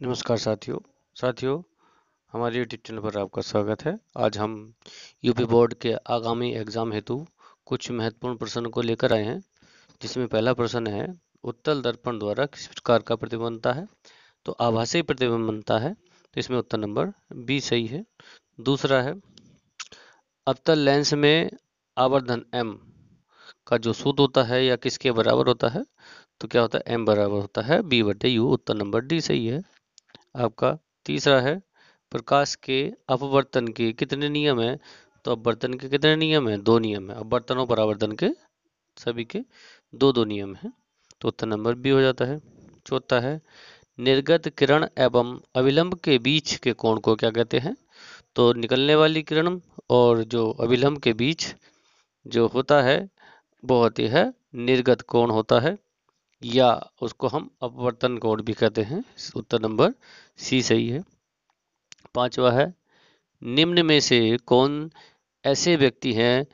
नमस्कार साथियों हमारे यूट्यूब चैनल पर आपका स्वागत है। आज हम यूपी बोर्ड के आगामी एग्जाम हेतु कुछ महत्वपूर्ण प्रश्नों को लेकर आए हैं, जिसमें पहला प्रश्न है उत्तल दर्पण द्वारा किस प्रकार का प्रतिबिंब बनता है। तो आभासी प्रतिबिंब बनता है, तो इसमें उत्तर नंबर बी सही है। दूसरा है अवतल लेंस में आवर्धन m का जो सूत्र होता है या किसके बराबर होता है, तो क्या होता है m बराबर होता है b/u। उत्तर नंबर डी सही है आपका। तीसरा है प्रकाश के अपवर्तन के कितने नियम हैं। तो अपवर्तन के कितने नियम हैं? दो नियम है। अपवर्तन और परावर्तन के सभी के दो दो नियम हैं, तो उत्तर नंबर बी हो जाता है। चौथा है निर्गत किरण एवं अविलंब के बीच के कोण को क्या कहते हैं। तो निकलने वाली किरण और जो अविलंब के बीच जो होता है वो होती है निर्गत कोण होता है, या उसको हम अपवर्तन कोण भी कहते हैं। उत्तर नंबर सी सही है। पांचवा है निम्न में से कौन ऐसे व्यक्ति हैं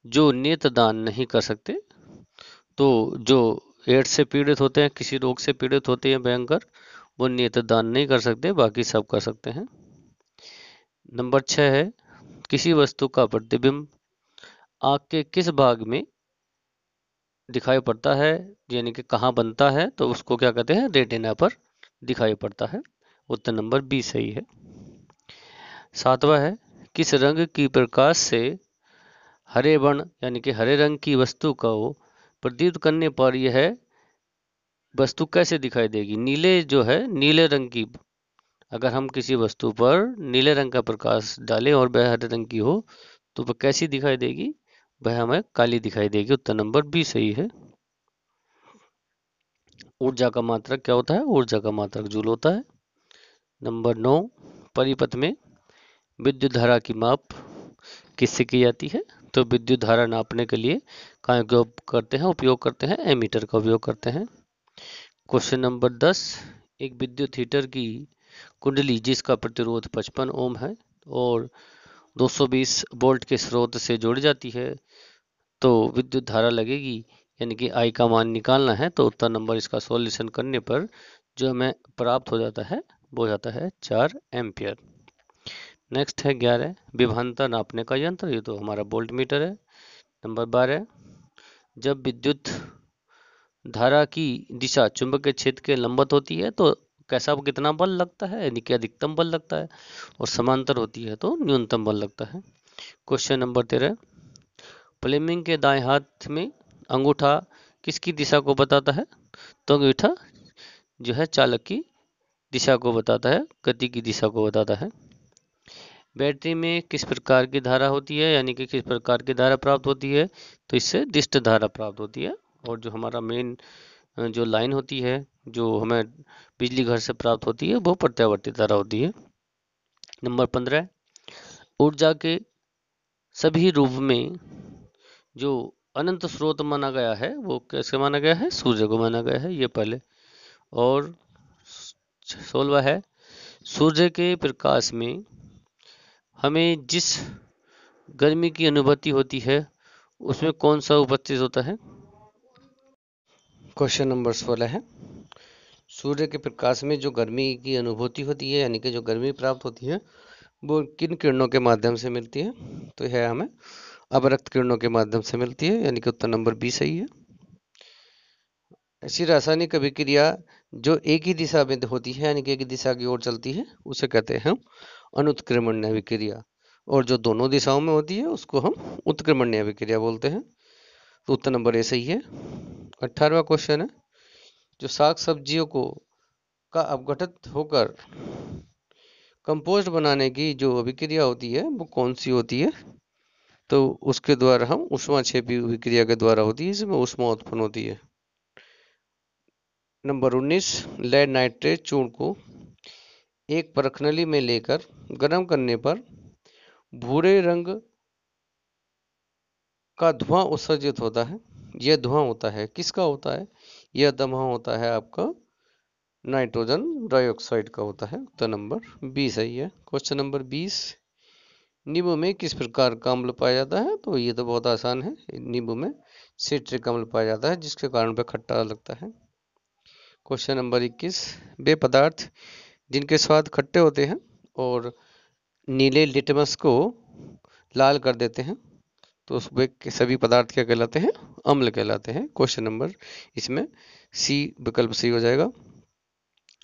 जो नेत्रदान नहीं कर सकते। तो जो एड्स से पीड़ित होते हैं, किसी रोग से पीड़ित होते हैं भयंकर, वो नेत्रदान नहीं कर सकते, बाकी सब कर सकते हैं। नंबर 6 है किसी वस्तु का प्रतिबिंब आँख के किस भाग में दिखाई पड़ता है, यानी कि कहाँ बनता है, तो उसको क्या कहते हैं? रेटिना पर दिखाई पड़ता है। उत्तर नंबर बी सही है। सातवां है किस रंग की प्रकाश से हरे वर्ण यानी कि हरे रंग की वस्तु को प्रदीप्त करने पर यह वस्तु कैसे दिखाई देगी। नीले जो है नीले रंग की, अगर हम किसी वस्तु पर नीले रंग का प्रकाश डालें और वह हरे रंग की हो तो वह कैसी दिखाई देगी? वह हमें काली दिखाई देगी। उत्तर नंबर बी सही है। ऊर्जा का मात्रक क्या होता है? ऊर्जा का मात्रक जूल होता है। नंबर 9 परिपथ में विद्युत धारा की माप किससे की जाती है। तो विद्युत धारा नापने के लिए का उपयोग करते हैं एमीटर का उपयोग करते हैं। क्वेश्चन नंबर 10 एक विद्युत हीटर की कुंडली जिसका प्रतिरोध 55 ओम है और 220 वोल्ट के स्रोत से जोड़ी जाती है, तो विद्युत धारा लगेगी, यानी कि आई का मान निकालना है। तो उत्तर नंबर इसका सॉल्यूशन करने पर जो हमें प्राप्त हो जाता है वो जाता है 4 एम्पियर। नेक्स्ट है 11 विभवांतर नापने का यंत्र, ये तो हमारा वोल्ट मीटर है। नंबर 12 जब विद्युत धारा की दिशा चुंबकीय क्षेत्र के लंबवत होती है तो कैसा कितना बल लगता है, यानी कि अधिकतम बल लगता है, और समांतर होती है तो न्यूनतम बल लगता है। क्वेश्चन नंबर 13 फ्लेमिंग के दाएं हाथ में अंगूठा किसकी दिशा को बताता है। तो अंगूठा जो है चालक की दिशा को बताता है, गति की दिशा को बताता है। बैटरी में किस प्रकार की धारा होती है, यानी कि किस प्रकार की धारा प्राप्त होती है। तो इससे दिष्ट धारा प्राप्त होती है, और जो हमारा मेन जो लाइन होती है जो हमें बिजली घर से प्राप्त होती है वो प्रत्यावर्ती धारा होती है। नंबर 15 ऊर्जा के सभी रूप में जो अनंत स्रोत माना गया है वो कैसे माना गया है? सूर्य को माना गया है, ये पहले। और 16 है सूर्य के प्रकाश में हमें जिस गर्मी की अनुभूति होती है उसमें कौन सा उपस्थित होता है। क्वेश्चन नंबर 16 है सूर्य के प्रकाश में जो गर्मी की अनुभूति होती है, यानी कि जो गर्मी प्राप्त होती है, वो किन किरणों के माध्यम से मिलती है। तो यह हमें अवरक्त किरणों के माध्यम से मिलती है, यानी कि उत्तर नंबर बी सही है। ऐसी रासायनिक अभिक्रिया जो एक ही दिशा में होती है, यानी कि एक ही दिशा की ओर चलती है, उसे कहते हैं अनुत्क्रमणीय अभिक्रिया, और जो दोनों दिशाओं में होती है उसको हम उत्क्रमणीय अभिक्रिया बोलते हैं। तो उत्तर नंबर ए सही है। 18वां क्वेश्चन है जो साग सब्जियों को का अपघटित होकर कंपोस्ट बनाने की जो अभिक्रिया होती है वो कौन सी होती है। तो उसके द्वारा हम ऊष्माक्षेपी अभिक्रिया के द्वारा होती है, इसमें ऊष्मा उत्पन्न होती है। नंबर 19 लेड नाइट्रेट चूर्ण को एक परखनली में लेकर गर्म करने पर भूरे रंग का धुआं उत्सर्जित होता है। यह धुआं होता है किसका होता है? यह धुआं होता है आपका नाइट्रोजन डाइऑक्साइड का होता है। उत्तर नंबर बी सही है। क्वेश्चन नंबर 20 नींबू में किस प्रकार का अम्ल पाया जाता है। तो ये तो बहुत आसान है, नींबू में सिट्रिक अम्ल पाया जाता है जिसके कारण पे खट्टा लगता है। क्वेश्चन नंबर 21 वे पदार्थ जिनके स्वाद खट्टे होते हैं और नीले लिटमस को लाल कर देते हैं, तो उस वे के सभी पदार्थ क्या कहलाते हैं? अम्ल कहलाते हैं। क्वेश्चन नंबर इसमें सी विकल्प सही हो जाएगा।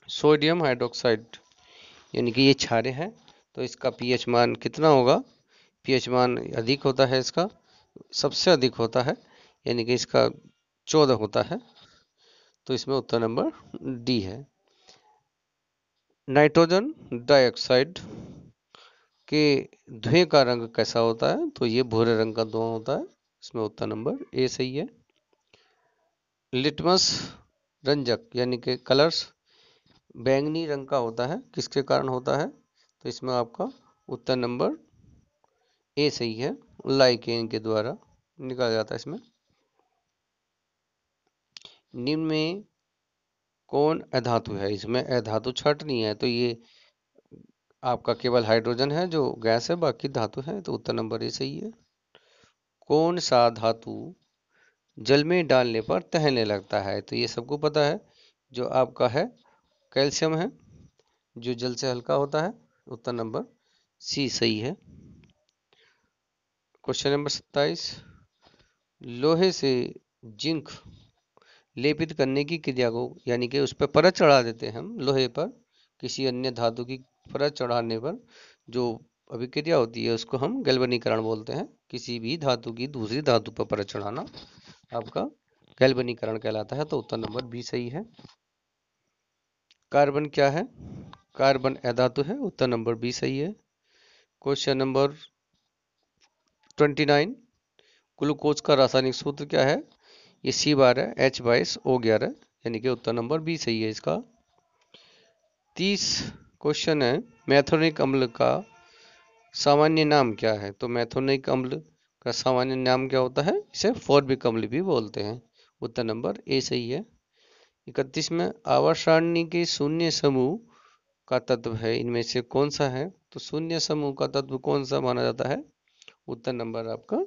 सोडियम हाइड्रोक्साइड यानी कि ये क्षारीय है, तो इसका पीएच मान कितना होगा? पीएच मान अधिक होता है, इसका सबसे अधिक होता है, यानी कि इसका 14 होता है, तो इसमें उत्तर नंबर डी है। नाइट्रोजन डाइऑक्साइड के धुएं का रंग कैसा होता है? तो ये भूरे रंग का धुआं होता है, इसमें उत्तर नंबर ए सही है। लिटमस रंजक यानी कि कलर्स बैंगनी रंग का होता है, किसके कारण होता है? तो इसमें आपका उत्तर नंबर ए सही है, लाइकेन के द्वारा निकाला जाता है इसमें। निम्न में कौन अधातु है? इसमें अधातु छठ नहीं है, तो ये आपका केवल हाइड्रोजन है जो गैस है, बाकी धातु है, तो उत्तर नंबर ए सही है। कौन सा धातु जल में डालने पर तैरने लगता है? तो ये सबको पता है, जो आपका है कैल्शियम है, जो जल से हल्का होता है, उत्तर नंबर सी सही है। क्वेश्चन नंबर 27, लोहे से जिंक लेपित करने की क्रिया को, यानी कि उस पर परत चढ़ा देते हैं हम, लोहे पर किसी अन्य धातु की परत चढ़ाने पर जो अभिक्रिया होती है उसको हम गैल्वनीकरण बोलते हैं। किसी भी धातु की दूसरी धातु पर परत चढ़ाना आपका गैल्वनीकरण कहलाता है, तो उत्तर नंबर बी सही है। कार्बन क्या है? कार्बन अधातु है, उत्तर नंबर बी सही है। क्वेश्चन नंबर 29, ग्लूकोज का रासायनिक सूत्र क्या है? ये C12H22O11, यानी कि उत्तर नंबर बी सही है इसका। 30 क्वेश्चन है, मैथोनिक अम्ल का सामान्य नाम क्या है? तो मैथोनिक अम्ल का सामान्य नाम क्या होता है? इसे फॉर्मिक अम्ल भी बोलते हैं, उत्तर नंबर ए सही है। 31 में आवर्त सारणी के शून्य समूह का तत्व है, इनमें से कौन सा है? तो शून्य समूह का तत्व कौन सा माना जाता है? उत्तर नंबर आपका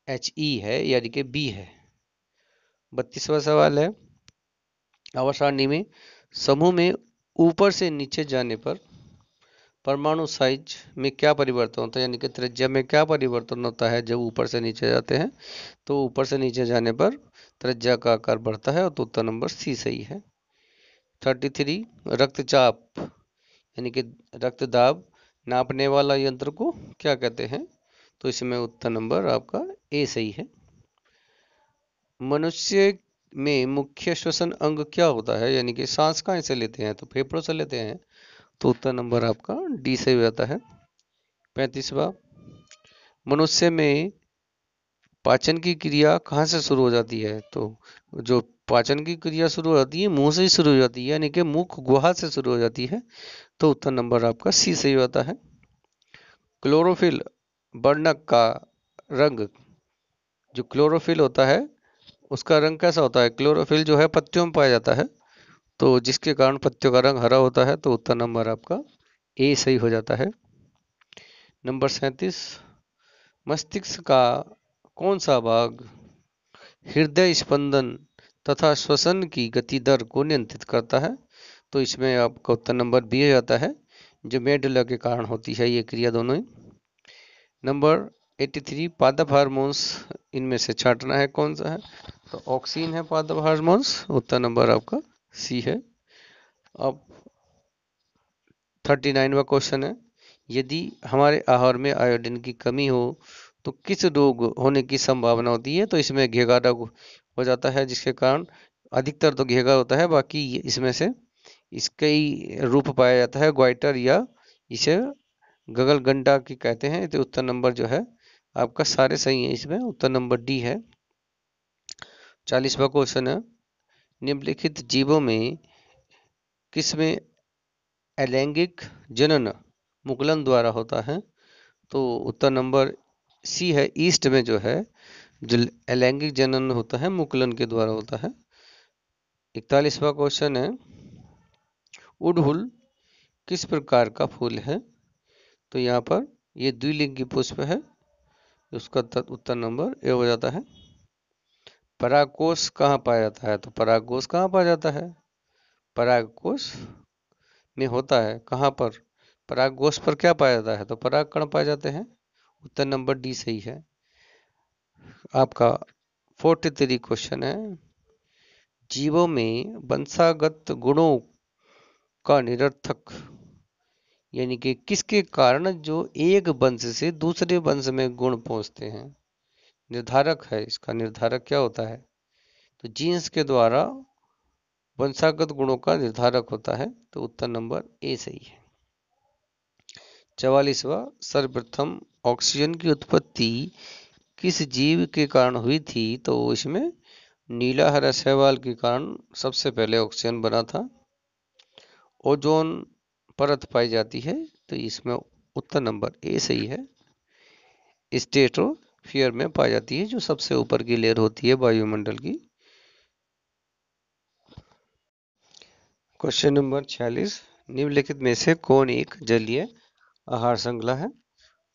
HE है, यानी कि बी है। 32वां सवाल है, आवर्त सारणी में समूह में ऊपर से नीचे जाने पर परमाणु साइज में क्या परिवर्तन होता है, यानी कि त्रिज्या में क्या परिवर्तन होता है जब ऊपर से नीचे जाते हैं? तो ऊपर से नीचे जाने पर त्रिज्या का आकार बढ़ता है, तो उत्तर नंबर सी सही है। 33, रक्तचाप यानी कि रक्त दाब नापने वाला यंत्र को क्या कहते हैं? तो इसमें उत्तर नंबर आपका ए सही है। मनुष्य में मुख्य श्वसन अंग क्या होता है, यानी कि सांस कहाँ से लेते हैं? तो फेफड़ों से लेते हैं, तो उत्तर नंबर आपका डी सही हो जाता है। 35वां, मनुष्य में पाचन की क्रिया कहाँ से शुरू हो जाती है? तो जो पाचन की क्रिया शुरू हो जाती है मुंह से ही शुरू हो जाती है, यानी कि मुख गुहा से शुरू हो जाती है, तो उत्तर नंबर आपका सी सही होता है। क्लोरोफिल वर्णक का रंग, जो क्लोरोफिल होता है उसका रंग कैसा होता है? क्लोरोफिल जो है पत्तियों में पाया जाता है, तो जिसके कारण पत्तियों का रंग हरा होता है, तो उत्तर नंबर आपका ए सही हो जाता है। नंबर 37, मस्तिष्क का कौन सा भाग हृदय स्पंदन तथा श्वसन की गति दर को नियंत्रित करता है? तो इसमें आपका उत्तर नंबर बी हो जाता है, जो मेडुला के कारण होती है ये क्रिया दोनों ही। नंबर 83, पादप हार्मोन्स इनमें से छांटना है कौन सा है? तो ऑक्सीन है पादप हार्मोन्स, उत्तर नंबर आपका सी है। अब 39वां क्वेश्चन है, यदि हमारे आहार में आयोडीन की कमी हो तो किस रोग होने की संभावना होती है? तो इसमें घेगा रोग हो जाता है, जिसके कारण अधिकतर तो घेगा होता है, बाकी इसमें से इसका ही रूप पाया जाता है, ग्वाइटर या इसे गगलगंडा की कहते हैं, तो उत्तर नंबर जो है आपका सारे सही है, इसमें उत्तर नंबर डी है। 40वां क्वेश्चन है, निम्नलिखित जीवों में किसमें अलैंगिक जनन मुकुलन द्वारा होता है? तो उत्तर नंबर सी है, ईस्ट में जो है जो अलैंगिक जनन होता है मुकुलन के द्वारा होता है। 41वां क्वेश्चन है, उड़हुल किस प्रकार का फूल है? तो यहाँ पर ये द्विलिंगी पुष्प है, उसका उत्तर नंबर ए हो जाता है। परागकोश कहाँ पाया जाता है? तो परागकोश कहाँ पाया जाता है? परागकोश में होता है। कहाँ पर? परागकोश पर क्या पाया जाता है? तो पराग कण पाए जाते हैं। उत्तर नंबर डी सही है। आपका 43 क्वेश्चन है, जीवों में वंशागत गुणों का निरर्थक यानी कि किसके कारण जो एक वंश से दूसरे वंश में गुण पहुंचते हैं, निर्धारक है, इसका निर्धारक क्या होता है? तो जीन्स के द्वारा वंशागत गुणों का निर्धारक होता है। तो उत्तर नंबर ए सही है। 44वां, सर्वप्रथम ऑक्सीजन की उत्पत्ति किस जीव के कारण हुई थी? तो इसमें नीला हरा शैवाल के कारण सबसे पहले ऑक्सीजन बना था। ओजोन परत पाई जाती है, तो इसमें उत्तर नंबर ए सही है। स्ट्रेटोस्फीयर में पाई जाती है, जो सबसे ऊपर की लेयर होती है वायुमंडल की। क्वेश्चन नंबर 46, निम्नलिखित में से कौन एक जलीय आहार श्रृंखला है?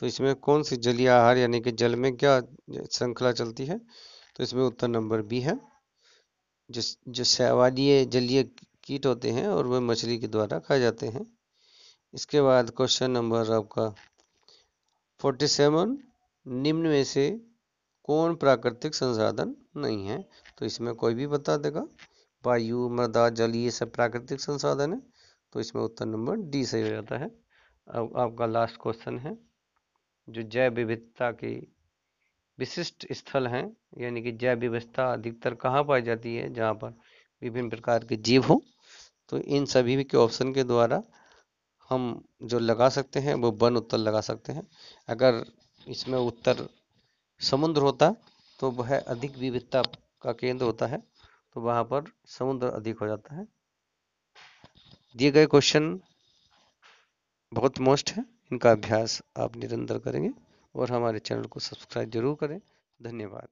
तो इसमें कौन सी जलीय आहार यानी कि जल में क्या श्रृंखला चलती है? तो इसमें उत्तर नंबर बी है। जो शैवालीय जलीय कीट होते हैं और वह मछली के द्वारा खाए जाते हैं। इसके बाद क्वेश्चन नंबर आपका 47, निम्न में से कौन प्राकृतिक संसाधन नहीं है? तो इसमें कोई भी बता देगा। वायु, मृदा, जल, ये सब प्राकृतिक संसाधन है। तो इसमें उत्तर नंबर डी सही हो जाता है। अब आपका लास्ट क्वेश्चन है, जो जैव विविधता के विशिष्ट स्थल हैं, यानी कि जैव विविधता अधिकतर कहाँ पाई जाती है? जहाँ पर विभिन्न प्रकार के जीव हो। तो इन सभी के ऑप्शन के द्वारा हम जो लगा सकते हैं वो वन उत्तर लगा सकते हैं। अगर इसमें उत्तर समुद्र होता तो वह अधिक विविधता का केंद्र होता है, तो वहाँ पर समुद्र अधिक हो जाता है। दिए गए क्वेश्चन बहुत मोस्ट है, इनका अभ्यास आप निरंतर करेंगे और हमारे चैनल को सब्सक्राइब जरूर करें। धन्यवाद।